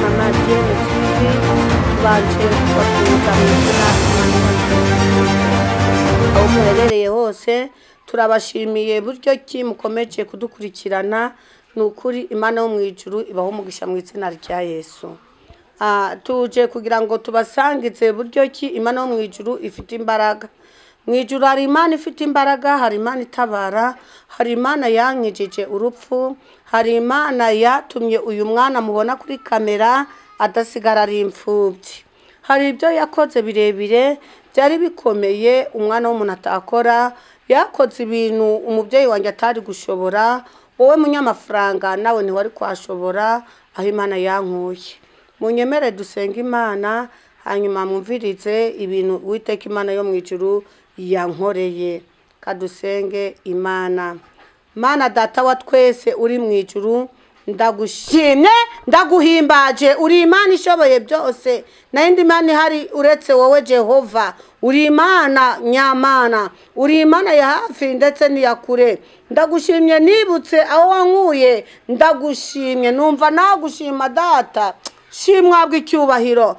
mama Diane TV tubanje kubasuhuza mu izina aho muherereye hose turabashimiye buryo ki mukomeje kudukurikirana nukuri Imana yo mu ijuru ibaho umugisha mu izina rya Yesu. Tuje kugira ngo tubasangize buryo ki Imana yo mu ijuru ifite imbaraga. Mu ijuru hari Imana ifite imbaraga, hari Imana itabara, hari Imana yankijije urupfu, hari Imana yatumye uyu mwana mubona kuri kamera adasigara ari imfubyi. Hari ibyo yakoze birebire byari bikomeye umwana w'umuntu atakora, yakoze ibintu umubyeyi wanjye atari gushobora, wowe munyamafaranga nawe ntiwari kwashobora aho Imana yankuye. Munyemere dusenga Imana hanyuma mwumvirize ibintu Uwiteka Imana yo mu ijuru yankoreye. Kadusenge Imana. Mana data wa twese uri mu ijuru, ndagushimye ndaguhimbaje, uri Imana ishoboye byose, n'indi Imana ihari uretse wowe Jehova. Uri Imana nyamana, uri Imana ya hafi ndetse n'iya kure. Ndagushimye nibutse aho wankuye, ndagushimye numva nagushima data. Shimwa bw'icyubahiro.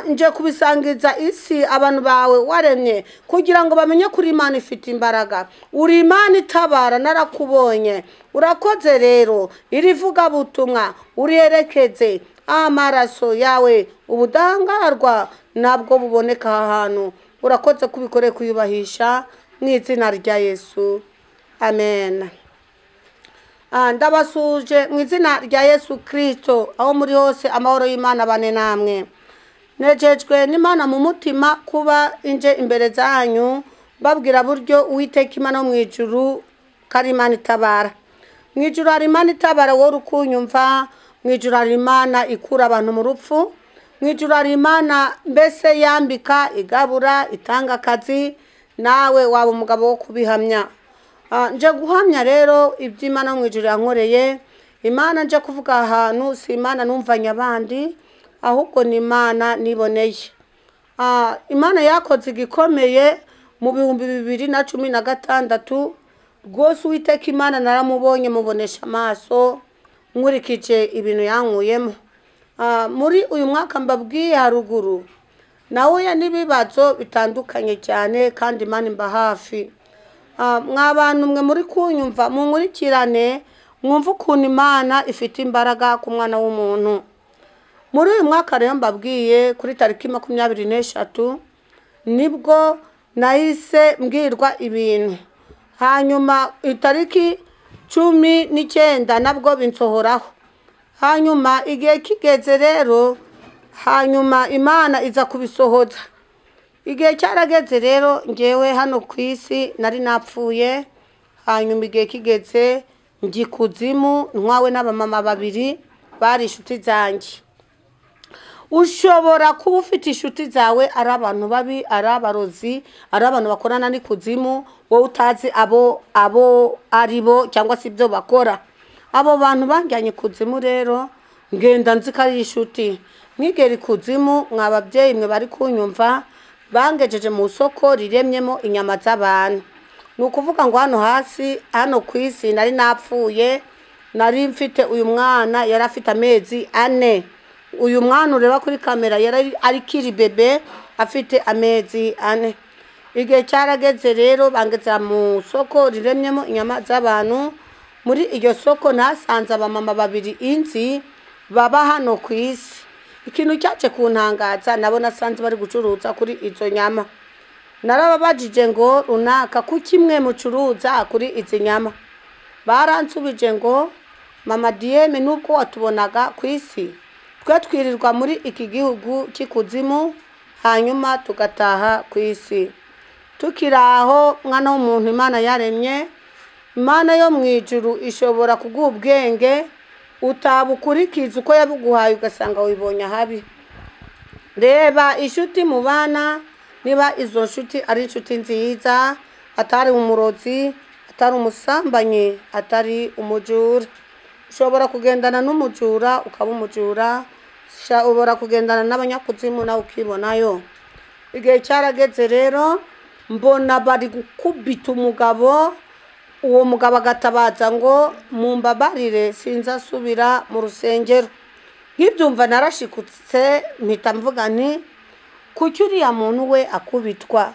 Nje kubisangiza isi abantu bawe waremye kugira ngo bamenye kuri Imana ifite imbaraga. Uri Imana itabara, narakubonye. Urakoze rero irivuga butumwa uriherekeze amaraso yawe ubudangarwa nabwo buboneka ahantu. Urakoze kubikoreye kuyubahisha mu izina rya Yesu. Amen. Ndabasuje mu izina rya Yesu Kristo aho muri hose amahoro y'Imana bane namwe. Nejejwe n'Imana mu mutima kuba inje imbere zanyu babwira buryo Uwiteka Imana mu ijuru kari Imana itabara. Mu ijuru hari Imana itabara wowe ukunyumva, mu ijuru hari Imana ikura abantu mu rupfu, mu ijuru hari Imana mbese yambika igabura itanga akazi, nawe waba umugabo wo kubihamya. Nje guhamya rero iby'Imana mu ijuru yankoreye. Imana nje kuvuga ahantu si Imana numvanye abandi, ahubwo ni Imana niboneye. Imana yakoze igikomeye mu 2016 rwose Uwiteka Imana naramubonye mubonesha amaso nkurikije ibintu yankuyemo. Muri uyu mwaka mbabwiye haruguru nawe n'ibibazo bitandukanye cyane kandi Imana imba hafi. Mwabantu mwe muri kunyumva munkurikirane mwumva ukuntu Imana ifite imbaraga ku mwana w'umuntu. Muri uyu mwaka rero mbabwiye kuri tariki 23 nibwo nahise mbwirwa ibintu, hanyuma itariki 19 nabwo binsohoraho, hanyuma igihe kigeze rero hanyuma Imana iza kubisohoza. Igihe cyarageze rero ngewe hano ku isi nari napfuye, hanyuma igihe kigeze ngikuzimu ntwawe n'abamama babiri bari inshuti zanjye. Ushobora kuba ufite inshuti zawe ari abantu babi, ari abarozi, ari abantu bakorana n'ikuzimu, wowe utazi abo aribo cyangwa se ibyo bakora. Abo bantu banjyanye kuzimu rero ngenda nzi ko ari inshuti. Mwigera ikuzimu mwababyeyi mwe bari kunyumva, bangejeje mu soko riremyemo inyama z'abantu. Nukuvuga ngo hano hasi hano ku isi nari napfuye, nari mfite uyu mwana yari afite amezi 4. Uyu mwana ureba kuri kamera yari ari kiri bebe afite amezi 4. Igihe cyarageze rero bangeza mu soko riremyemo inyama z'abantu. Muri iryo soko nasanze abamama babiri inzi baba hano ku isi. Ikintu cyaje kuntangaza nabo nasanze bari gucuruza kuri izo nyama. Narababajije ngo runaka kuki mwe mucuruza kuri izi nyama. Baransubije ngo mama Dieme nubwo watubonaga ku isi twe twirirwa muri iki gihugu cy'ikuzimu hanyuma tugataha ku isi. Tukiraho mwana w'umuntu Imana yaremye, Imana yo mu ijuru ishobora kuguha ubwenge utabukurikiza uko yabuguhaye ugasanga wibonye habi. Reba inshuti mu bana, niba izo nshuti ari inshuti nziza, atari umurozi, atari umusambanyi, atari umujura. Ushobora kugendana n'umujura ukaba umujura, ushobora kugendana n'abanyakuzimu nawe ukibonayo. Igihe cyarageze rero mbona bari gukubita umugabo, uwo mugabo agatabaza ngo mumbabarire sinzasubira mu rusengero. nk'ibyumva narashikutse mpita mvuga nti kuki uriya muntu we akubitwa.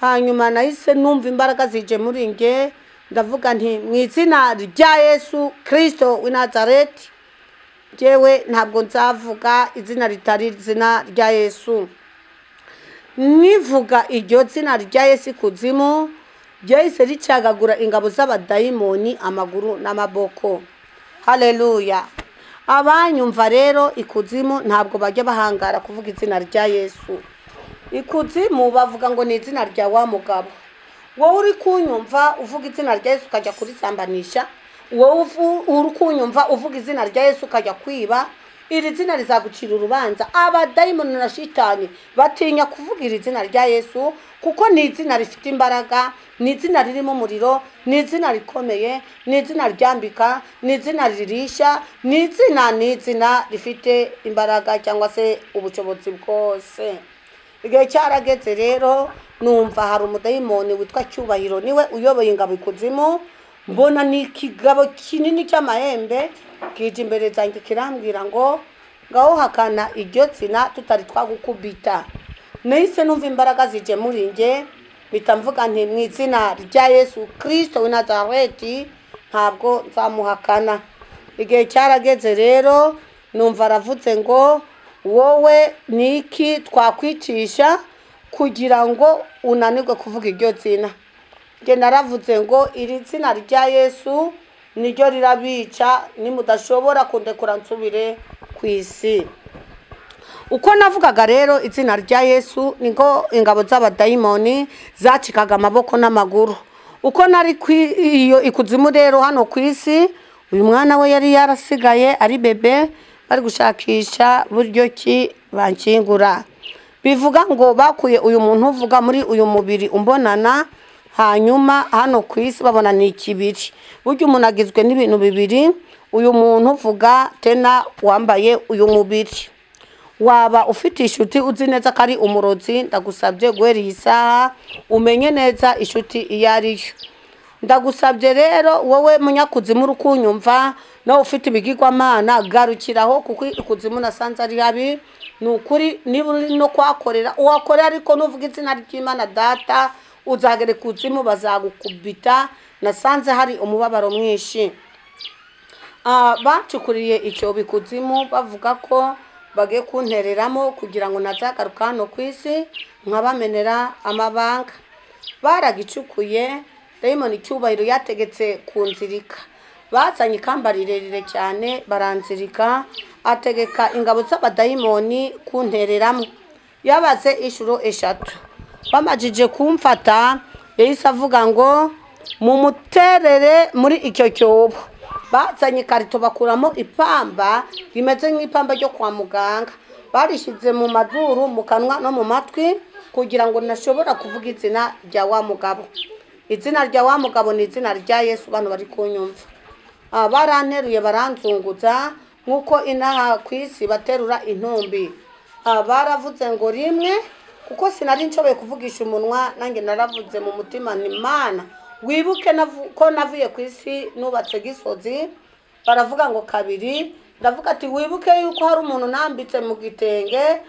Hanyuma nahise numva imbaraga zije muri nge, ndavuga nti mu izina rya Yesu Kristo w'i Nazareti, jewe ntabwo nzavuga izina ritari izina rya Yesu. Nivuga iryo zina rya Yesu ikuzimu, ryahise ricagagura ingabo z'abadayimoni amaguru n'amaboko. Haleluya. Abanyumva rero ikuzimu ntabwo bajya bahangara kuvuga izina rya Yesu. Ikuzimu bavuga ngo ni izina rya wa mugabo. Wowe uri kunyumva uvuga izina rya Yesu ukajya kurisambanisha, wowe uri kunyumva uvuga izina rya Yesu ukajya kwiba, iri zina rizagucira urubanza. Abadayimoni na shitani batinya kuvuga iri zina rya Yesu kuko ni izina rifite imbaraga, ni izina ririmo umuriro, ni izina rikomeye, ni izina ryambika, ni izina ririsha, ni izina rifite imbaraga cyangwa se ubushobozi bwose. Igihe cyarageze rero numva hari umudayimoni witwa Cyubahiro, niwe uyoboye ingabo ikuzimu. Mbona ni ikigabo kinini cy'amahembe kije imbere zanjye kirambwira ngo ngaho hakana iryo zina tutari twagukubita. Nahise numva imbaraga zije muri nge, mpita mvuga nti mu izina rya Yesu Kristo w'i Nazareti ntabwo nzamuhakana. Igihe cyarageze rero numva aravuze ngo wowe niki twakwicisha kugira ngo unanirwe kuvuga iryo zina. Nge naravuze ngo iri zina rya Yesu niryo rirabica, nimudashobora kundekura nsubire ku isi. Uko navugaga rero izina rya Yesu niko ingabo z'abadayimoni zacikaga amaboko n'amaguru. Uko nari iyo ikuzimu rero hano ku isi, uyu mwana we yari yarasigaye ari bebe, bari gushakisha buryo ki bankingura. Bivuga ngo bakuye uyu muntu uvuga muri uyu mubiri umbonana, hanyuma hano ku isi babona ni ikibiri. Buryo umuntu agizwe n'ibintu bibiri, uyu muntu uvuga tena wambaye uyu mubiri. Waba ufite inshuti uzi neza ko ari umurozi, ndagusabye guhera iyi saha umenye neza inshuti iyo ariyo. Ndagusabye rero wowe munyakuzimu uri kunyumva, nawe ufite ibigirwamana garukiraho kuko ikuzimu nasanze ari habi. Ni ukuri niba uri no kwakorera uwakorera, ariko nuvuga izina ry'Imana Data uzagere kuzimu bazagukubita. Nasanze hari umubabaro mwinshi. Bacukuriye icyo bikuzimu bavuga ko bagiye kuntereramo kugira ngo nazagaruka hano ku isi nkabamenera amabanga. Baragicukuye, dayimoni Cyubahiro yategetse kunzirika. Bazanye ikamba rirerire cyane baranzirika, ategeka ingabo z'abadayimoni kuntereramo. Yabaze inshuro 3. Bamajije kumfata yahise avuga ngo mumuterere muri icyo cyobo. Bazanye ikarito bakuramo ipamba rimeze nk'ipamba ryo kwa muganga, barishize mu mazuru, mu kanwa no mu matwi kugira ngo nashobora kuvuga izina rya wa mugabo. Izina rya wa mugabo ni izina rya Yesu. Bano bari kunyumva baranteruye baranzunguza nkuko inaha ku isi baterura intumbi. Baravuze ngo rimwe, kuko sinari nshoboye kuvugisha umunwa, nanjye naravuze mu mutima ni Mana wibuke ko navuye ku isi nubatse Gisozi. Baravuga ngo 2, ndavuga ati wibuke yuko hari umuntu nambitse mu gitenge.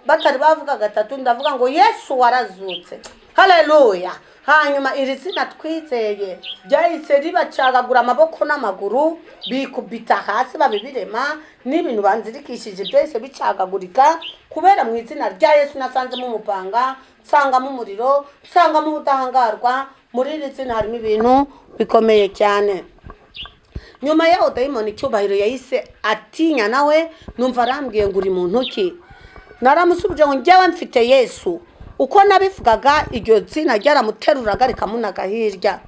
Batari bavuga 3, ndavuga ngo Yesu warazutse. Haleluya. Hanyuma iri zina twizeye ryahise ribacagagura amaboko n'amaguru, bikubita hasi babibirema, n'ibintu banzirikishije byahise bicagagurika kubera mu izina rya Yesu. Nasanzemo umupanga, nsangamo umuriro, nsangamo ubudahangarwa. Muri iri zina harimo ibintu bikomeye cyane. Nyuma yaho dayimoni Cyubahiro yahise atinya nawe, numva arambwiye ngo uri muntu ki. Naramusubije ngo njyewe mfite Yesu. Uko nabivugaga iryo zina ryaramuteruraga rikamunaga hirya.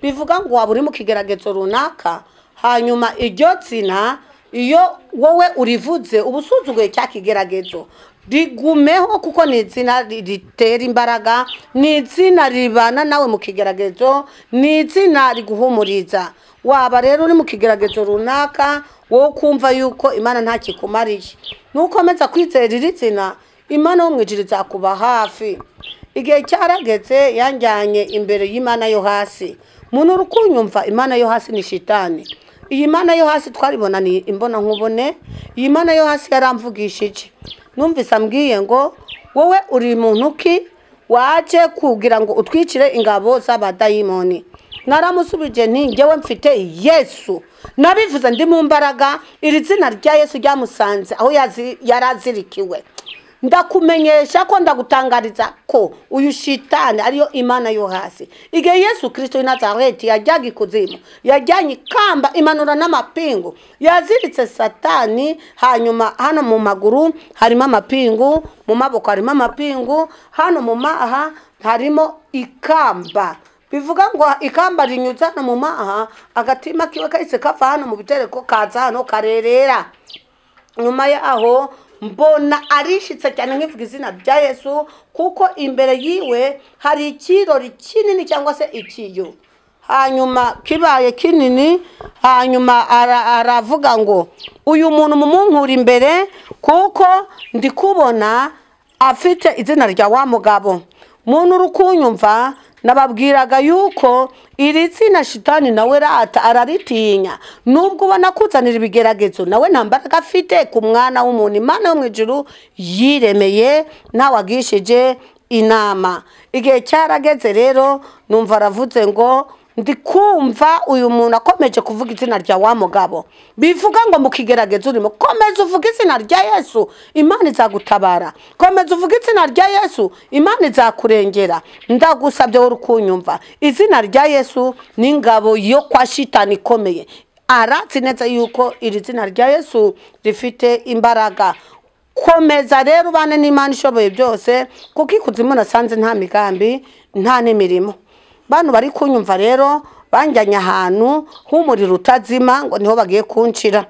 Bivuga ngo waba uri mu kigeragezo runaka, hanyuma iryo zina iyo wowe urivuze ubusuzuguye cya kigeragezo rigumeho, kuko ni izina ritera imbaraga, ni izina ribana nawe mu kigeragezo, ni izina riguhumuriza. Waba rero uri mu kigeragezo runaka, wowe kumva yuko Imana nta kikumariye, nukomeza kwizera iri zina, Imana yo mwijuru izakuba hafi. Igihe cyarageze yanjyanye imbere y'Imana yo hasi. Muntu uri kunyumva, Imana yo hasi ni shitani. iyi mana yo hasi twaribona ni imbona nkubone. Iyi mana yo hasi yaramvugishije, numvise ambwiye ngo wowe uri muntu ki waje kugira ngo utwicire ingabo z'abadayimoni. Naramusubije nti ngewe mfite Yesu, nabivuze ndi mu mbaraga, iri zina rya Yesu ryamusanze aho yarazirikiwe. Ndakumenyesha ko ndagutangariza ko uyu shitani ariyo imana yo hasi. Igihe Yesu Kristo Nazareti yajyaga ikuzimu, yajyanye ikamba imanura n'amapingu, yaziritse Satani. Hanyuma hano mu maguru harimo amapingu, mu maboko harimo amapingu, hano mu maha harimo ikamba. Bivuga ngo ikamba rinyuze hano mu maha, agatima kiwe kahise kava hano mu bitereko kaza hano karerera. Nyuma yaho mbona arishitse cyane nkivuga izina rya Yesu, kuko imbere yiwe hari ikirori kinini cyangwa se ikiyo. Hanyuma kibaye kinini, hanyuma aravuga ngo uyu muntu mumunkura imbere kuko ndi kubona afite izina rya wa mugabo. Muntu rukunyumva nababwiraga yuko iri zina shitani nawe rata araritinya, nubwo ubona kuzanira ibigeragezo nawe ntambaraga afite ku mwana w'umuntu. Imana yo mu ijuru yiremeye ntawagishije inama. Igihe cyarageze rero numva aravuze ngo ndi kumva uyu muntu akomeje kuvuga izina rya wa mugabo. Bivuga ngo mu kigeragezo urimo komeza uvuga izina rya Yesu, Imana izagutabara. Komeza uvuga izina rya Yesu, Imana izakurengera. Ndagusabye wowe ukunyumva, izina rya Yesu ni ingabo yo kwa shitani ikomeye. Aratsi neza yuko iri zina rya Yesu rifite imbaraga. Komeza rero ubane n'Imana ishoboye byose, kuko ikuzimu nasanze nta migambi nta n'imirimo. Bantu bari kunyumva rero banjyanye ahantu h'umuriro utazima ngo niho bagiye kunshira.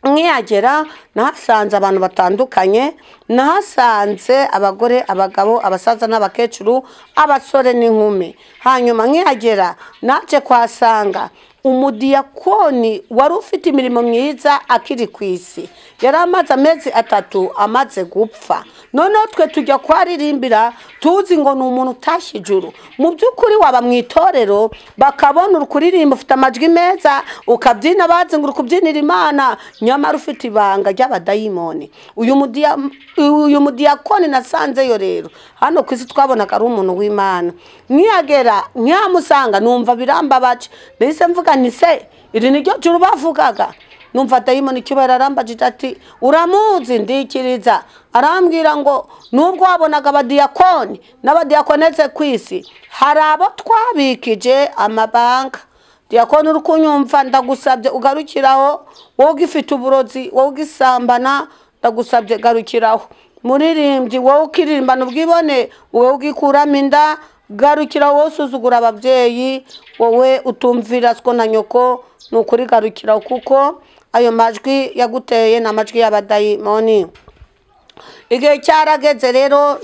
Nkiyagera nahasanze abantu batandukanye, nahasanze abagore, abagabo, abasaza n'abakecuru, abasore n'inkumi. Hanyuma nkiyagera naje kwasanga umudiyakoni wari ufite imirimo myiza akiri ku isi. Yari amaze amezi 3 amaze gupfa. Noneho twe tujya kwaririmbira tuzi ngo ni umuntu utashye ijuru. Mu by'ukuri waba mu itorero bakabona urukuririmba ufite amajwi meza, ukabyina bazi ngo ukubyinira Imana, nyamara ufite ibanga ry'abadayimoni. Uyu mudiyakoni nasanzeyo rero hano ku isi twabonaga ari umuntu w'Imana. Nkiyagera nyamusanga numva birambabaje, nahise mvuga nti se iri ni ryo juru bavugaga. Numva dayimoni cyubahiro arambajije ati uramuzi? Ndikiriza. Arambwira ngo nubwo wabonaga abadiyakoni n'abadiyakoneze ku isi, hari abo twabikije amabanga. Diyakoni uri kunyumva, ndagusabye ugarukiraho. Wowe ugifite uburozi, wowe ugisambana, ndagusabye garukiraho. Muririmbyi wowe ukirimbana ubwibone, wowe ugikuramo inda, garukiraho. Wowe usuzugura ababyeyi, wowe utumvira sko na nyoko, nukuri garukiraho, kuko ayo majwi yaguteye na majwi y'abadayimoni. Igihe cyarageze rero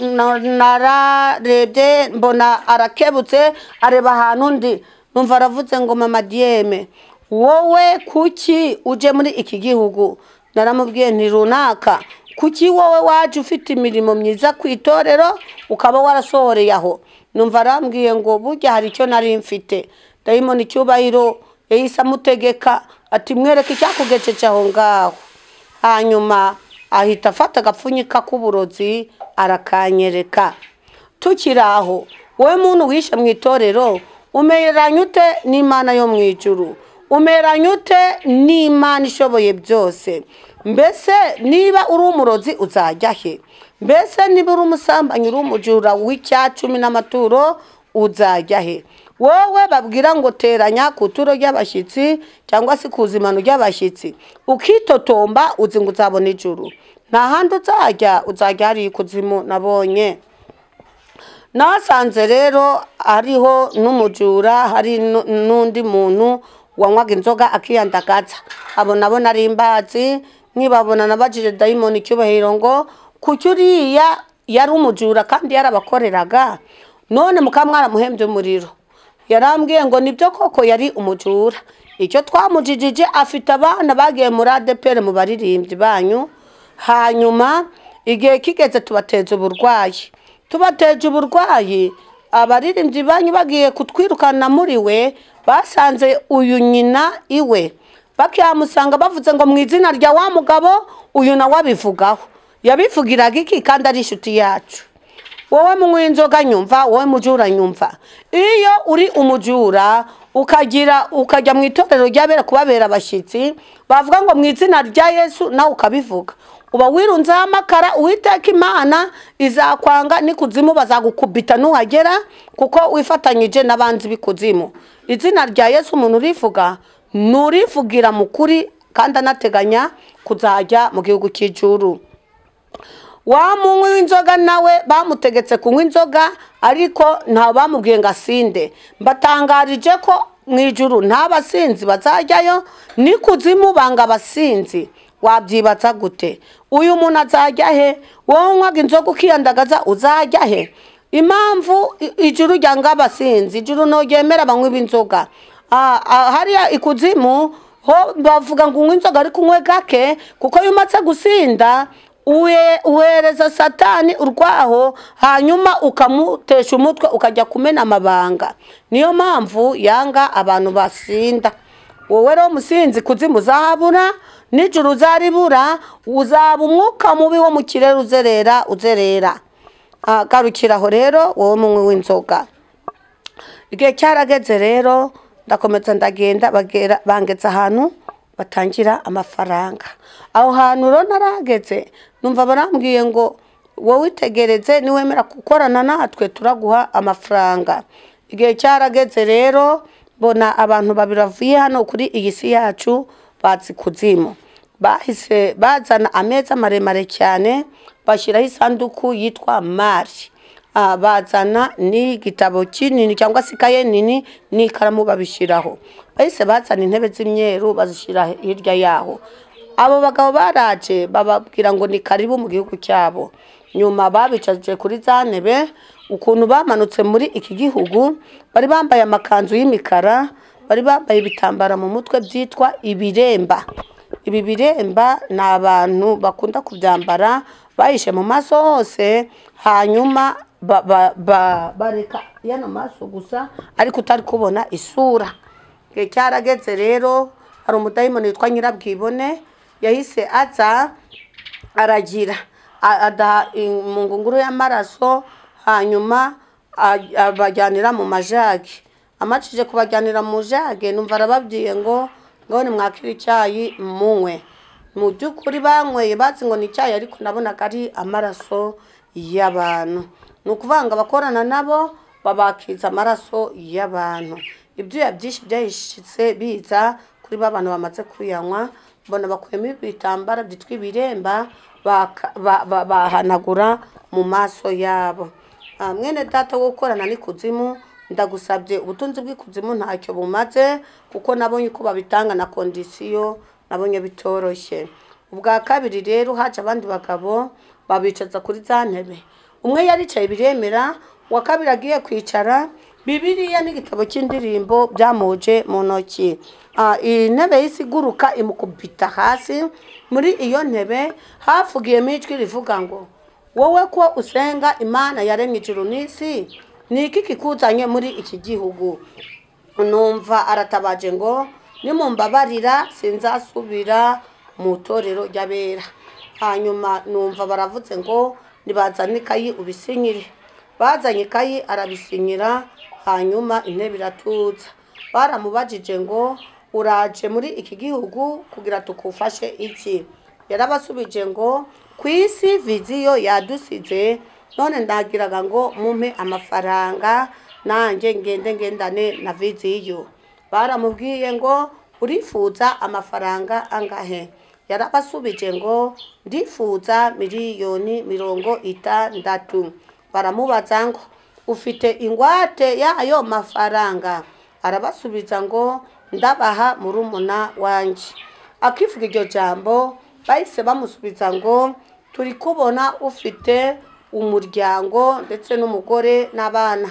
nararebye mbona arakebutse areba ahantu ndi. Numva aravuze ngo mama Dieme, wowe kuki uje muri iki gihugu? Naramubwiye nti runaka. Kuki wowe waje ufite imirimo myiza ku itorero ukaba warasohoreye aho? Numva arambwiye ngo burya hari icyo nari mfite. Dayimoni cyubahiro yahise amutegeka ati mwereke icyakugeceje aho ngaho. Hanyuma ahita afata agapfunyika k'uburozi arakanyereka. Tukiraho, wowe muntu wishe mu itorero umeranye ute n'Imana yo mu ijuru? Umeranye ute n'Imana ishoboye byose? Mbese niba uri umurozi uzajya he? Mbese niba uri umusambanyi, uri umujura w'icyacumi n'amaturo uzajya he? Wowe babwira ngo teranya ku turo ry'abashyitsi cyangwa se kuzimano ry'abashyitsi, ukitotomba uzi ngo uzabona ijuru. Nta handi uzajya hari ikuzimu nabonye. Nasanze rero ariho n'umujura, hari n'undi muntu wanywaga inzoga akiyandagaza. Abo nabo nari imbazi, nkibabona nabajije dayimoni cyubahiro ngo kuki uriya yari umujura kandi yarabakoreraga, none mukamwara muhembye umuriro? Yarambwiye ngo nibyo koko yari umujura. Icyo twamujijije afite abana bagiye muri ADPR mu baririmbyi banyu. Hanyuma igihe kigeze tubateje uburwayi, abaririmbyi banyu bagiye kutwirukana muri we, basanze uyu nyina iwe, bakiyamusanga bavuze ngo mu izina rya wa mugabo uyu nawe abivugaho. Yabivugiraga iki kandi ari inshuti yacu? Wowe munywa inzoga nyumva, wowe mujura nyumva. Iyo uri umujura ukajya mu itorero ry'abera kubabera abashyitsi, bavuga ngo mu izina rya Yesu nawe ukabivuga, uba wirunzeho amakara. Uwiteka Imana izakwanga, n'ikuzimu bazagukubita nuhagera, kuko wifatanyije n'abanzi b'ikuzimu. Izina rya Yesu umuntu urivuga nurivugira mu kuri, kandi anateganya kuzajya mu gihugu cy'ijuru. Wa munywi w'inzoga nawe bamutegetse kunywa inzoga, ariko nta bamubwiye ngo asinde. Mbatangarije ko mu ijuru nta basinzi bazajyayo, n'ikuzimu banga abasinzi. Wabyibatsa gute? Uyu muntu azajya he? Wowe unywaga inzoga ukiyandagaza uzajya he? Impamvu ijuru ryanga abasinzi, ijuru ntoryemera abanywi b'inzoga. Hariya ikuzimu ho bavuga ngo unywe inzoga ariko unywe gake, kuko iyo umaze gusinda uhereza Satani urwaho, hanyuma ukamutesha umutwe ukajya kumena amabanga. Niyo mpamvu yanga abantu basinda. Wowe rero musinzi, kuzimu uzahabura, n'ijuru uzaribura, uzaba umwuka mubi wo mu kirere uzerera. Garukiraho rero wowe munywi w'inzoga. Igihe cyarageze rero, ndakomeza ndagenda, bangetse ahantu batangira amafaranga. Aho hantu rero narageze, numva barambwiye ngo wowe itegereze, niwemera gukorana natwe turaguha amafaranga. Igihe cyarageze rero, mbona abantu babiri bavuye hano kuri iyi si yacu batsi kuzimu. Bahise bazana ameza maremare cyane, bashyiraho isanduku yitwa mari. Bazana n'igitabo kinini cyangwa se ikaye nini n'ikaramu babishyiraho. Bahise bazana intebe z'imyeru bazishyira hirya yaho. Abo bagabo baraje bababwira ngo ni karibu mu gihugu cyabo. Nyuma babicaje kuri za ntebe, ukuntu bamanutse muri iki gihugu, bari bambaye amakanzu y'imikara, bari bambaye ibitambara mu mutwe byitwa ibiremba. Ibi biremba ni abantu bakunda kubyambara, bahishe mu maso hose, hanyuma bareka yano maso gusa, ariko utari kubona isura. Igihe cyarageze rero, hari umudayimoni witwa Nyirabwibone, yahise aza aragira adaha mu ngunguru y'amaraso, hanyuma abajyanira mu majage. Amacije kubajyanira mu jage, numva arababwiye ngo nimwakira icyayi munywe. Mu by'ukuri banyweye bazi ngo ni icyayi, ariko nabonaga ari amaraso y'abantu. Ni ukuvuga ngo abakorana nabo babakiza amaraso y'abantu. Ibyuya byinshi byahishitse biza kuri ba bantu bamaze kuyanywa, mbona bakuyemo ibitambara byitwa ibiremba, bahanagura mu maso yabo. Mwene data wo gukorana n'ikuzimu, ndagusabye ubutunzi bw'ikuzimu ntacyo bumaze, kuko nabonye ko babitanga na kondisiyo, nabonye bitoroshye. Ubwa kabiri rero haje abandi bagabo babicaza kuri za ntebe. Umwe yaricaye biremera, uwa kabiri agiye kwicara, Bibiliya n'igitabo cy'indirimbo byamuje mu ntoki. Iyi ntebe y'isiguruka imukubita hasi. Muri iyo ntebe havugiyemo ijwi rivuga ngo, wowe ko usenga Imana yaremye ijuru n'isi, ni iki kikuzanye muri iki gihugu? Numva aratabaje ngo nimumbabarira sinzasubira mu torero ry'abera. Hanyuma numva baravuze ngo nibazane ikayi ubisinyire. Bazanye ikayi arabisinyira, hanyuma intebe iratuza. Baramubajije ngo uraje muri iki gihugu kugira tukufashe iki? Yarabasubije ngo ku isi viziyo yadusize, none ndagiraga ngo mumpe amafaranga nanjye ngendane na viziyo. Baramubwiye ngo urifuza amafaranga angahe? Yarabasubije ngo ndifuza miliyoni 60. Baramubaza ngo ufite ingwate y'ayo mafaranga? Arabasubiza ngo ndabaha murumuna wanje. Akivuga iryo jambo, bahise bamusubiza ngo turi kubona ufite umuryango ndetse n'umugore n'abana,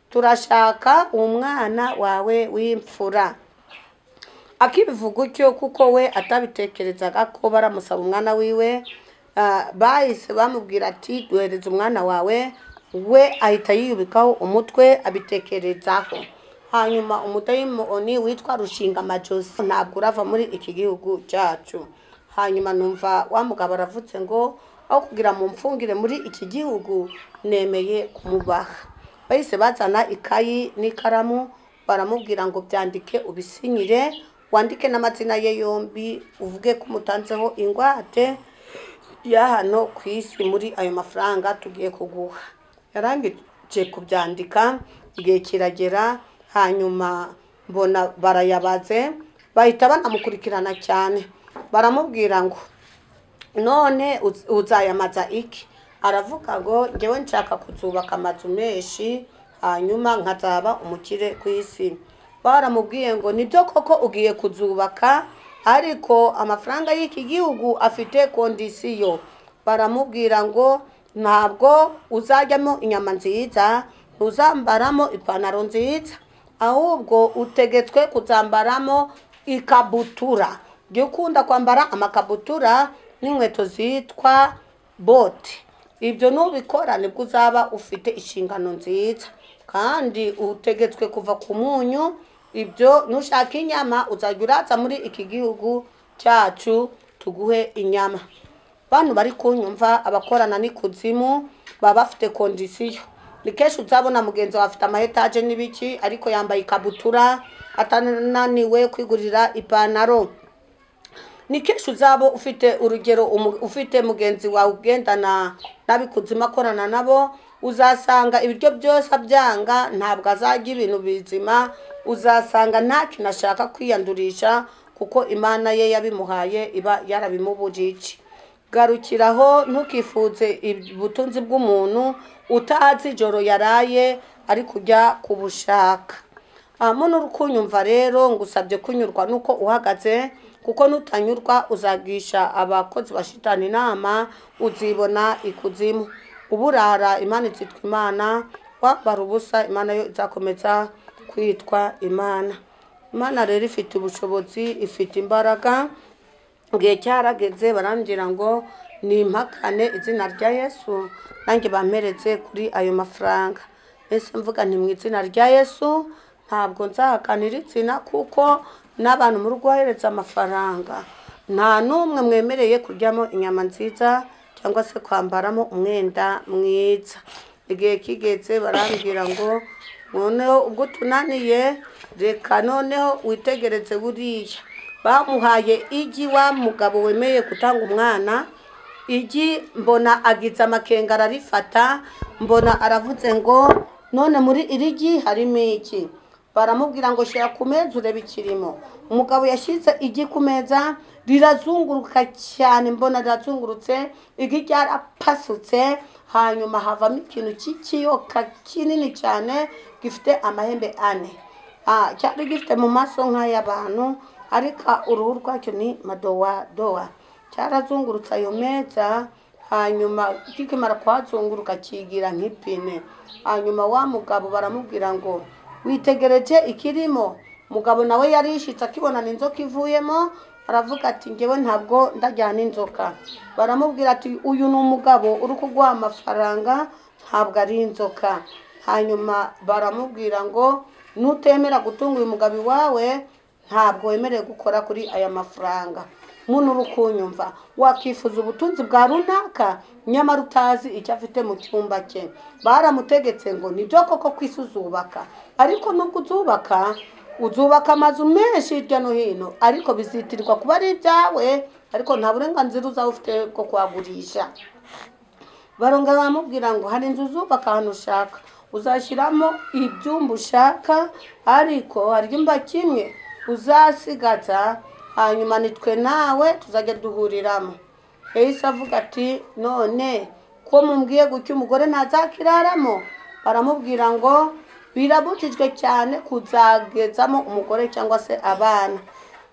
turashaka umwana wawe w'imfura. Akibivuga utyo kuko we atabitekerezaga ko baramusaba umwana wiwe, bahise bamubwira ati duhereze umwana wawe. We ahita yiyubikaho umutwe abitekerezaho. hanyuma umudayimoni witwa rushinga majosi ntabwo urava muri iki gihugu cyacu. Hanyuma numva wa mugabo aravutse ngo aho kugira mu mfungire muri iki gihugu nemeye kumubaha. Bahise bazana ikayi n'ikaramu baramubwira ngo byandike ubisinyire, wandike n'amazina ye yombi, uvuge ko umutanzeho ingwate ya hano ku isi muri ayo mafaranga tugiye kuguha. Yarangije kubyandika, igihe kiragera, hanyuma mbona barayabaze, bahita banamukurikirana cyane. Baramubwira ngo none uzayamaza iki? Aravuga ngo ngewe nshaka kuzubaka amazu menshi hanyuma nkazaba umukire ku isi. Baramubwiye ngo nibyo koko ugiye kuzubaka, ariko amafaranga y'iki gihugu afite kondisiyo. Baramubwira ngo ntabwo uzajyamo inyama nziza, ntuzambaramo ipantaro nziza, ahubwo utegetswe kuzambaramo ikabutura. Jya ukunda kwambara amakabutura n'inkweto zitwa bote. Ibyo nubikora nibwo uzaba ufite inshingano nziza, kandi utegetswe kuva ku munyu. Ibyo nushaka inyama uzajya uraza muri iki gihugu cyacu tuguhe inyama. Bantu bari kunyumva, abakorana n'ikuzimu baba bafite kondisiyo. Ni kenshi uzabona mugenzi wawe afite amahetaje n'ibiki, ariko yambaye ikabutura, atananiwe kwigurira ipantaro. Ni kenshi uzaba ufite urugero, ufite mugenzi wawe ugendana n'abikuzimu akorana nabo, uzasanga ibiryo byose abyanga, ntabwo azajya ibintu bizima, uzasanga nta kintu ashaka kwiyandurisha kuko Imana ye yabimuhaye iba yarabimubujije. Garukiraho, ntukifuze ubutunzi bw'umuntu utazi ijoro yaraye ari kujya kubushaka. Muntu uri kunyumva rero, ngusabye kunyurwa nuko uhagaze, kuko nutanyurwa uzagisha abakozi ba shitani inama, uzibona ikuzimu. Uburara Imana izitwa Imana, wambara ubusa Imana yo izakomeza kwitwa Imana. Imana rero ifite ubushobozi, ifite imbaraga. Igihe cyarageze barambwira ngo nimpakane izina rya Yesu, nanjye bamperetse kuri ayo mafaranga. Ese mvuga nti mu izina rya Yesu ntabwo nzahakanira izina, kuko n'abantu muri guhereza amafaranga nta n'umwe mwemereye kuryamo inyama nziza cyangwa se kwambaramo umwenda mwiza. Igihe kigeze barambwira ngo noneho ubwo tunaniye, reka noneho witegereze buriya. Bamuhaye igi, wa mugabo wemeye gutanga umwana, igi mbona agize amakenga ararifata, mbona aravuze ngo none muri iri gi harimo iki? Baramubwira ngo shira ku meza urebe ikirimo. Umugabo yashyize igi ku meza, rirazunguruka cyane, mbona rirazungurutse, igi ryarapasutse, hanyuma havamo ikintu cy'ikiyoka kinini cyane gifite amahembe ane. Cyari gifite mu maso nk'ay'abantu, ariko uruhu rwacyo ni madowa. Cyarazungurutse ayo meza, hanyuma kikimara kuhazunguruka kigira nk'ipine. Hanyuma wa mugabo baramubwira ngo witegereje ikirimo. Mugabo nawe yarishitse akibona n'inzoka ivuyemo, aravuga ati ngewe ntabwo ndajyana inzoka. Baramubwira ati uyu ni umugabo uri kuguha amafaranga, ntabwo ari inzoka. Hanyuma baramubwira ngo nutemera gutunga uyu mugabo wawe, ntabwo wemerewe gukora kuri aya mafaranga. Muntu uri kunyumva, wakifuza ubutunzi bwa runaka nyamara utazi icyo afite mu cyumba cye. Baramutegetse ngo nibyo koko kwisi uzubaka, ariko nubwo uzubaka amazu menshi hirya no hino, ariko bizitirirwa kuba ari ibyawe, ariko nta burenganzira uzaba ufite bwo kwagurisha. Baronga bamubwira ngo hari inzu uzubaka ahantu ushaka, uzashyiramo ibyumba ushaka, ariko hari icyumba kimwe uzasigaza, hanyuma nitwe nawe tuzajya duhuriramo. Yahise avuga ati none ko mumbwiye gutyo umugore ntazakiraramo? Baramubwira ngo birabujijwe cyane kuzagezamo umugore cyangwa se abana.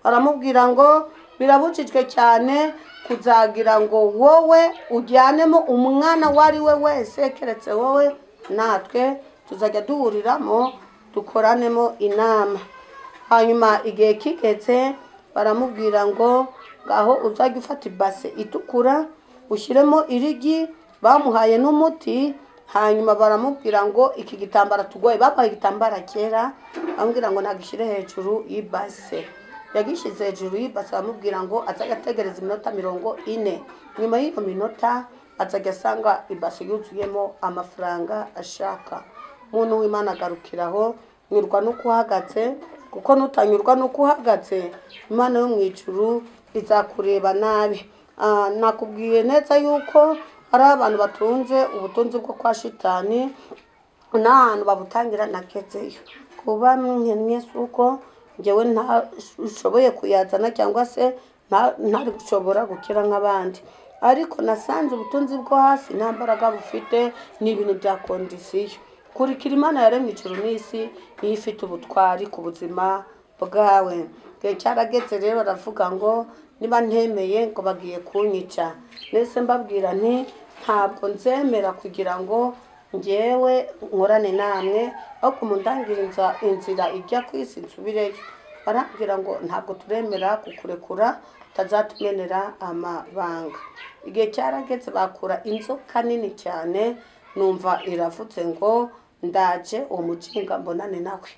Baramubwira ngo birabujijwe cyane kuzagira ngo wowe ujyanemo umwana wari we wese, keretse wowe natwe tuzajya duhuriramo dukoranemo inama. Hanyuma igihe kigeze baramubwira ngo ngaho uzajya ufata ibase itukura ushyiremo irigi. Bamuhaye n'umuti, hanyuma baramubwira ngo iki gitambara tugoye, babaye igitambara kera, bamubwira ngo nagishyire hejuru y'ibase. Yagishize hejuru y'ibase, bamubwira ngo azagategereza iminota 40. Nyuma y'iyo minota azajya asanga ibase yuzuyemo amafaranga ashaka. Muntu w'Imana agarukiraho, nyurwa no kuhagaze, kuko nutanyurwa no kuhagaze Imana yo mu ijuru izakureba nabi. Nakubwiye neza yuko ari abantu batunze ubutunzi bwo kwa shitani, n'ahantu babutangira nakezeyo. Kuba nkennye suko ngewe ntashoboye kuyazana cyangwa se ntari gushobora gukira nk'abandi, ariko nasanze ubutunzi bwo hasi nta mbaraga bufite, n'ibintu bya kondisiyo. Kurikira Imana yaremye ijuru n'isi, niyo ifite ubutwari ku buzima bwawe. Cyarageze rero baravuga ngo niba ntemeye ngo bagiye kunyica. Nese mbabwira nti ntabwo nzemera kugira ngo ngewe nkorane namwe, aho kumundangira inzira ijya ku isi nsubireyo. Barambwira ngo ntabwo turemera kukurekura utazatumenera amabanga. Igihe cyarageze bakura inzoka nini cyane, numva iravutse ngo ndaje uwo mujinga mbonane nawe.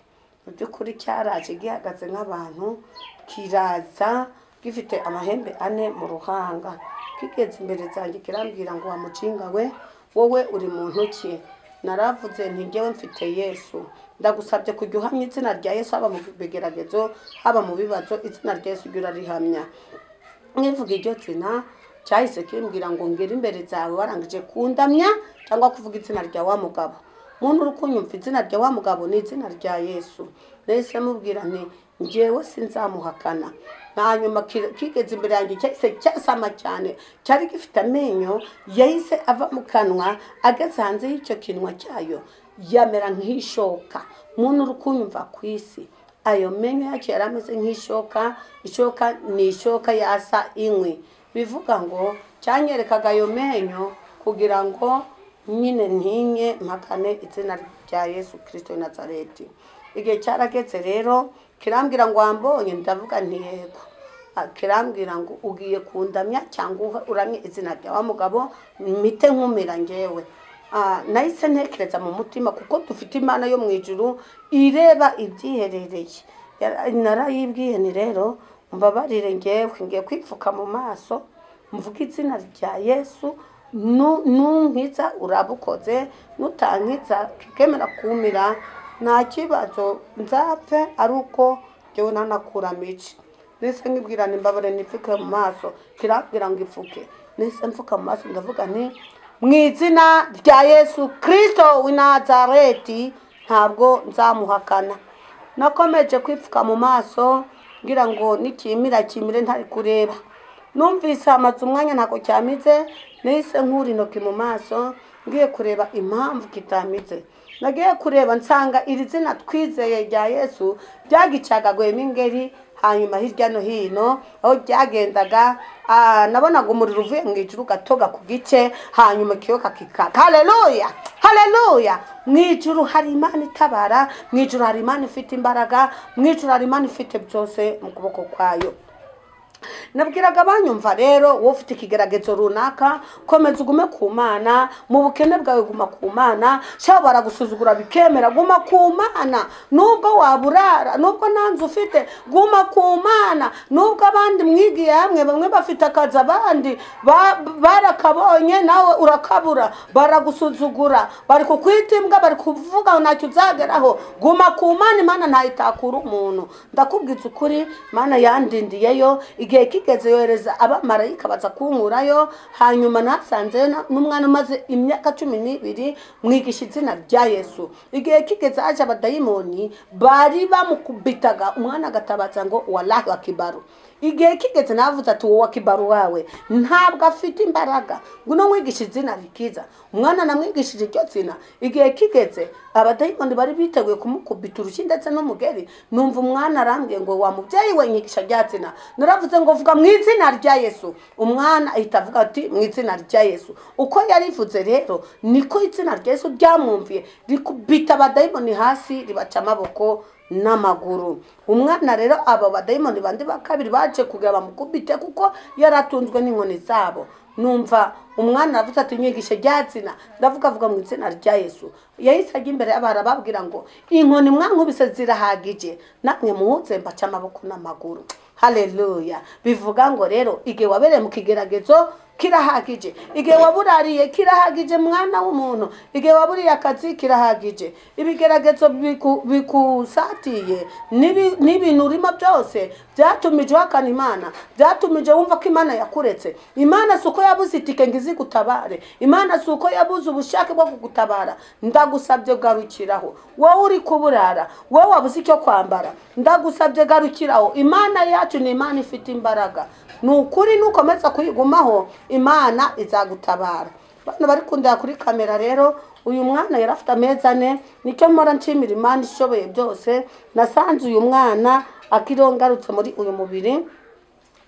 Mu by'ukuri cyaraje gihagaze nk'abantu, kiraza gifite amahembe 4 mu ruhanga. Kigeze imbere zanjye kirambwira ngo wa mujinga we, wowe uri muntu ki? Naravuze nti ngewe mfite Yesu. Ndagusabye kujya uhamya izina rya Yesu, haba mu bigeragezo haba mu bibazo, izina rya Yesu ujye urarihamya. Nkivuga iryo zina cyahise kimbwira ngo ngere imbere zawe warangije kundamya cyangwa kuvuga izina rya wa mugabo. Muntu uri kunyumva izina rya wa mugabo ni izina rya Yesu. Nese mubwira nti ngewe sinzamuhakana. Hanyuma kigeze imbere yanjye cyahise cyasama cyane, cyari gifite amenyo yahise ava mu kanwa, ageze hanze y'icyo kinwa cyayo yamera nk'ishoka. Muntu uri kunyumva ku isi, ayo menyo yacyo yarameze nk'ishoka. Ishoka ni ishoka yasa inkwi. Bivuga ngo cyanyerekaga ayo menyo kugira ngo nyine ntinye mpakane izina rya Yesu Kristo w'i Nazareti. Igihe cyarageze rero kirambwira ngo wambonye, ndavuga nti yego. Kirambwira ngo ugiye kundamya cyangwa uramye izina rya wa mugabo mite nkumira ngewe. Nahise ntekereza mu mutima, kuko dufite Imana yo mu ijuru ireba ibyiherereye. Narayibwiye ni rero mbabarire ngewe ngiye kwipfuka mu maso, mvuga izina rya Yesu, nunkiza urabukoze, nutankiza kikemera kumira nta kibazo, nzapfe ari uko ngewe nanakura mici. Nese nkibwira nimbabare nipfuke mu maso, kirabwira ngo ipfuke. Nese mfuka mu maso ndavuga nti mu izina rya Yesu Kristo w'i Nazareti ntabwo nzamuhakana. Nakomeje kwipfuka mu maso ngira ngo nikimira kimire ntari kureba. Numvise amaze umwanya ntako cyamize, nese nkuri intoki mu maso ngiye kureba impamvu kitamize. Nagiye kureba nsanga iri zina twizeye rya Yesu ryagicagagwemo ingeri. Hanyuma hirya no hino aho byagendaga, nabonaga umuriro uvuye mu ijuru gatoga ku gice, hanyuma kiyoka kikaka. Haleluya, haleluya. Mu ijuru hari Imana itabara, mu ijuru hari Imana ifite imbaraga, mu ijuru hari Imana ifite byose mu kuboko kwayo. Nabwiraga abanyumva rero, wowe ufite ikigeragezo runaka, komeza ugume ku Mana, mu bukene bwawe guma ku Mana, shaba baragusuzugura bikemera guma ku Mana, nubwo waburara, nubwo nanze ufite guma ku Mana, nubwo abandi mwigiye hamwe bamwe bafite akazi abandi barakabonye nawe urakabura, baragusuzugura, bari kukwita imbwa, bari kuvuga ntacyo uzageraho, guma ku Mana. Imana ntayitakura umuntu. Ndakubwiza ukuri, Imana yandindiyeyo. Igihe kigeze yohereza abamarayika baza kunkurayo, hanyuma nasanze n'umwana umaze imyaka 12 mwigisha izina rya Yesu. Igihe kigeze aje abadayimoni bari bamukubitaga, umwana agatabaza ngo wallahi akibaru. Igihe kigeze navuze ati wowe akibaru wawe ntabwo afite imbaraga, nguno mwigisha izina rikiza. Umwana namwigishije iryo zina. Igihe kigeze abadayimoni bari biteguye kumukubita urushyi ndetse n'umugeri, numva umwana arambwiye ngo wa mubyeyi we nyigisha rya zina. Naravuze ngo vuga mu izina rya Yesu. Umwana ahita avuga ati mu izina rya Yesu. Uko yarivuze rero niko izina rya Yesu ryamwumviye, rikubita abadayimoni hasi, ribaca amaboko n'amaguru. Umwana rero abo badayimoni bandi bakabiri baje kugira bamukubite, kuko yaratunzwe n'inkoni zabo. numva umwana aravuze ati nyigishe ryazina ndavuga mu izina rya Yesu. Yahise ajya imbere y'abana babwira ngo inkoni mwankubise zirahagije, namwe muhuze mbaca amaboko n'amaguru. Haleluya. Bivuga ngo rero igihe wabereye mu kigeragezo kirahagije, igihe waburariye kirahagije mwana w'umuntu, igihe waburiye akazi kirahagije, ibigeragezo bikusatiye n'ibintu urimo byose byatumije uhakana Imana, byatumije wumva ko Imana yakuretse. Imana suko yabuze itike ngizi gutabare, Imana suko yabuze ubushake bwo kugutabara. Ndagusabye garukiraho wowe uri kuburara, wowe wabuze icyo kwambara, ndagusabye garukiraho. Imana yacu ni Imana ifite imbaraga, nukuri nukomeza kuyigumaho Imana izagutabara. Bana bari kundira kuri kamera rero, uyu mwana yarafite amezi 4, nicyo mpora nshimira Imana ishoboye byose. Nasanze uyu mwana akirongarutse muri uyu mubiri,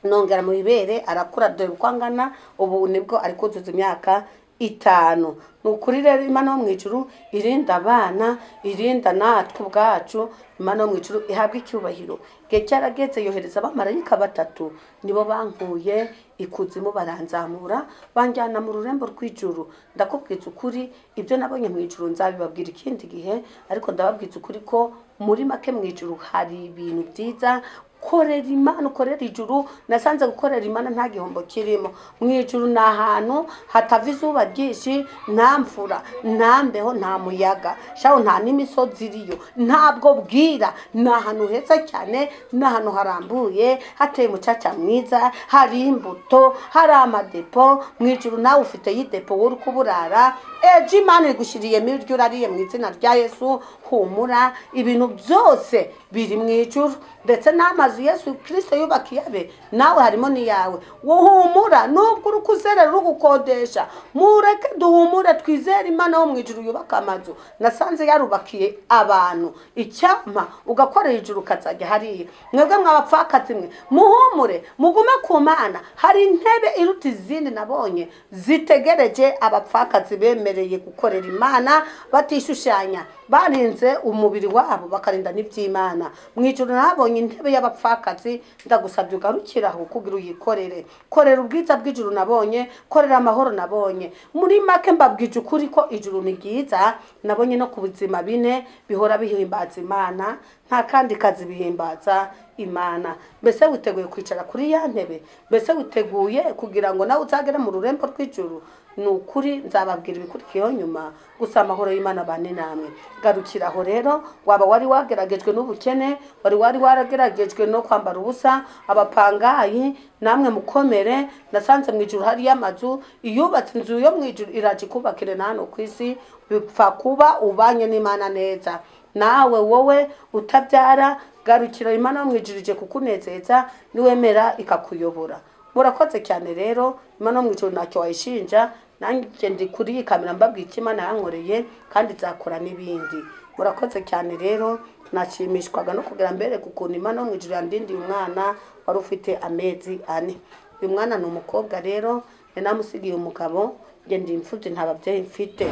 nongera mu ibere arakura dore kwangana, ubu nibwo ari kuzuza imyaka 5. Nukuri rero Imana yo mwijuru irinda abana, irinda natwe ubwacu. Imana yo mwijuru ihabwa icyubahiro. Gihe cyarageze yohereza abamarayika 3, nibo bankuye ikuzimu baranzamura banjyana mu rurembo rw'ijuru. Ndakubwiza ukuri ibyo nabonye mu ijuru nzabibabwira ikindi gihe, ariko ndababwiza ukuri ko muri make mu ijuru hari ibintu byiza. Korera Imana, ukorera ijuru. Nasanze gukorera Imana nta gihombo kirimo. Mu ijuru ni ahantu hatava izuba ryinshi, nta mvura, nta mbeho, nta muyaga, shaho nta n'imisozi iriyo, ntabwo bwira. Ni ahantu heza cyane, ni ahantu harambuye, hateye umucaca mwiza, hari imbuto, hari amadepo. Mu ijuru nawe ufite yidepo uri kuburara, ejo Imana igushyiriye miryo urariye mu izina rya Yesu. Humura, ibintu byose biri mu ijuru, ndetse n'amazu Yesu Kristo yubakiye abe nawe harimo ni yawe. Wuhumura nubwo urukuzerera ugukodesha, mureke duhumure twizere Imana yo mu ijuru yubaka amazu. Nasanze yarubakiye abantu, icyama ugakorera ijuru kazajya hariya. Mwebwe mwabapfakazi mwe muhumure, mugume ku Mana. Hari intebe iruta izindi nabonye zitegereje abapfakazi bemereye gukorera Imana batishushanya, barinze umubiri wabo bakarinda n'iby'Imana. Mu ijuru nabonye intebe y'abapfakazi. Ndagusabye ugarukiraho kugira uyikorere. Korera ubwiza bw'ijuru nabonye, korera amahoro nabonye. Muri make mbabwije ukuri ko ijuru ni ryiza. Nabonye no ku buzima 4 bihora bihimbaza Imana, nta kandi kazi bihimbaza Imana. Mbese witeguye kwicara kuri ya ntebe? Mbese witeguye kugira ngo nawe uzagere mu rurembo rw'ijuru? Nukuri nzababwira ibikurikiyeho nyuma. Gusa amahoro y'Imana bane namwe. Garukiraho rero, waba wari wageragejwe n'ubukene, wari warageragejwe no kwambara ubusa, abapangayi namwe mukomere. Nasanze mu ijuru hari y'amazu, iyubatse inzu yo mu ijuru iraje kubakire nano kwisi. Bipfa kuba ubanye n'Imana neza. Nawe wowe utabyara, garukira Imana yo mu ijuru ije kukunezeza, niwemera ikakuyobora. Murakoze cyane rero, Imana yo mu ijuru ntacyo wayishinja. Nanjye ndi kuri iyi kamera mbabwira Imana yankoreye, kandi nzakora n'ibindi. Murakoze cyane rero, nashimishwaga no kugira mbere kukuntu Imana yo mu ijuru yandindiye umwana wari ufite amezi 4. Uyu mwana ni umukobwa rero, namusigiye umugabo, nge ndi imfubyi nta babyeyi mfite.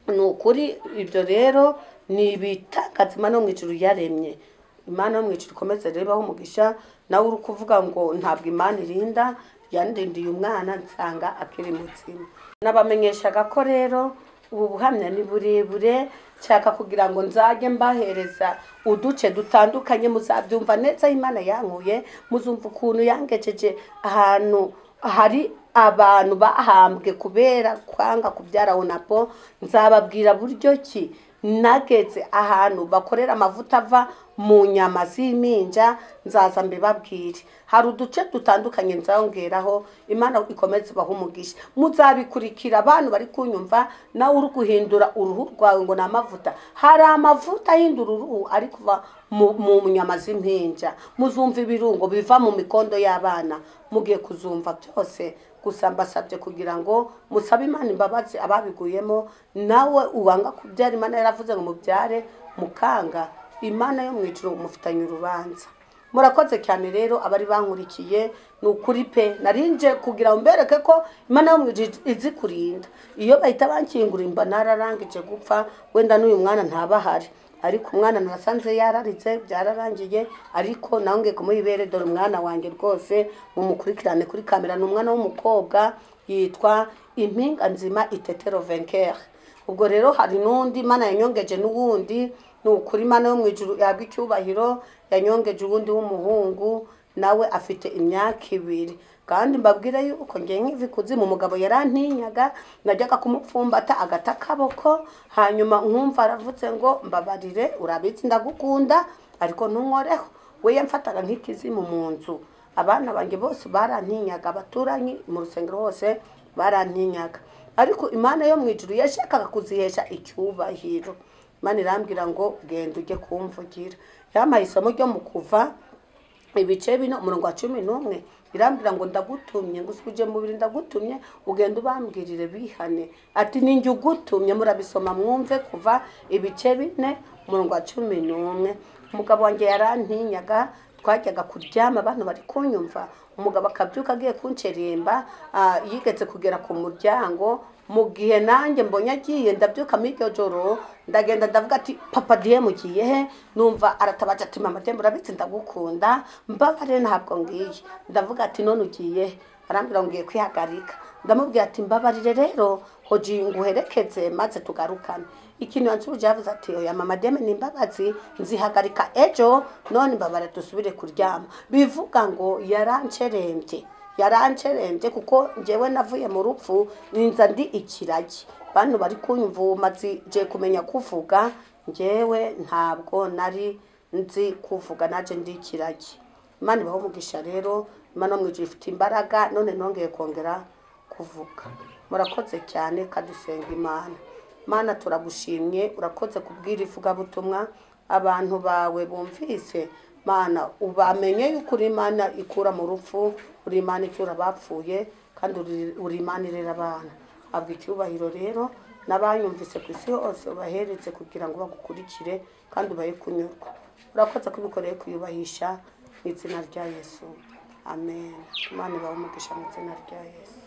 Nukuri ibyo rero ni ibitakaza Imana yo mu ijuru yaremye. Imana yo mu ijuru ikomeze rero baho umugisha. Nawe uri kuvuga ngo ntabwo Imana irinda, yandindiye umwana nsanga akiri mutsima. Nabamenyeshaga ko rero ubu buhamya ni burebure, cyaka kugira ngo nzage mbahereza uduce dutandukanye, muzabyumva neza. Imana yankuye, muzumva ukuntu yangejeje ahantu hari abantu bahambwe kubera kwanga kubyara onapo. Nzababwira buryo ki nageze ahantu bakorera amavuta ava mu nyama z'iminja, nzaza mbibabwire. Hari uduce dutandukanye nzongeraho. Imana ikomeze baho umugisha. Muzabikurikira abantu bari kunyumva. Nawe uri guhindura uruhu rwawe ngo n'amavuta, hari amavuta ahindura uruhu ari kuva mu nyama z'impinja. Muzumva ibirungo biva mu mikondo y'abana, mugiye kuzumva byose. Gusa mbasabye kugira ngo musabe Imana imbabazi ababiguyemo. Nawe ubanga kubyara, Imana yaravuze ngo mubyare mukanga, Imana yo mu ijuru mufitanye urubanza. Murakoze cyane rero abari bankurikiye. Nukuri pe narinje kugira ngo mbereke ko Imana yo mu ijuru izi kurinda. Iyo bahita bankingura imba nararangije gupfa, wenda n'uyu mwana ntabahari, ariko umwana narasanze yararitse byararangiye. Ariko nawe ngiye kumuyibere, dore umwana wanjye rwose mumukurikirane kuri kamera. Ni umwana w'umukobwa yitwa impinga nzima itetero vainqueur. Ubwo rero hari n'undi Imana yanyongeje n'ubundi, ni ukuri Imana yo mu ijuru yabwa icyubahiro, yanyongeje ubundi w'umuhungu nawe afite imyaka 2. Kandi mbabwire yuko ngiye nk'ivi kuzimu, umugabo yarantinyaga, najyaga kumupfumbata agata akaboko, hanyuma nkumva aravuze ngo mbabarire, urabizi ndagukunda ariko ntunkoreho. We yamfataga nk'ikizimu mu nzu. Abana banjye bose barantinyaga, abaturanyi mu rusengero hose barantinyaga, ariko Imana yo mu ijuru yashakaga kuzihesha icyubahiro. Imana irambwira ngo genda ujye kumvugira. Yampaye isomo ryo mu Kuva ibice 11 irambwira ngo ndagutumye, ngo usubije mu biri ndagutumye, ugenda ubambwirire bihane. Ati ninjye ugutumye. Murabisoma mwumve Kuva ibice 4:11. Umugabo wanjye yarantinyaga, twajyaga kuryama abantu bari kunyumva, umugabo akabyuka agiye kunceremba, yigeze kugera ku muryango. Mu gihe nanjye mbonye agiye, ndabyuka miryo joro ndagenda ndavuga ati papa diye mugiye he, numva aratabaje ati mama Demba urabitse ndagukunda, mbabare ntabwo ngiye. Ndavuga ati none ugiye? Arambwira ngiye kwihagarika. Ndamubwira ati mbabarire rero hoji nguherekeze maze tugarukane. Ikintu yansubije yavuze ati oya mama Deme nimbabazi, nzihagarika ejo, none mbabare dusubire kuryama. Bivuga ngo yarancerembye kuko njewe navuye mu rupfu ninza ndi ikiragi. Bantu bari kunyumva umazi je kumenya kuvuga, njewe ntabwo nari nzi kuvuga, naje ndi ikiragi. Imana ibaho umugisha rero, Imana mu ijuru ifite imbaraga, none nongeye kongera kuvuga. Murakoze cyane, kadusenga Imana. Mana turagushimye, urakoze kubwira ivugabutumwa abantu bawe bumvise. Mana ubamenye yuko uri Imana ikura mu rupfu, uri Imana itura abapfuye, kandi uri Imana irera abana. Abwa icyubahiro rero n'abanyumvise ku isi hose ubaheretse kugira ngo bagukurikire kandi ubaye kunyurwa. Urakoze kubikoreye kuyubahisha mu izina rya Yesu. Amen. Imana ibahe umugisha mu izina rya Yesu.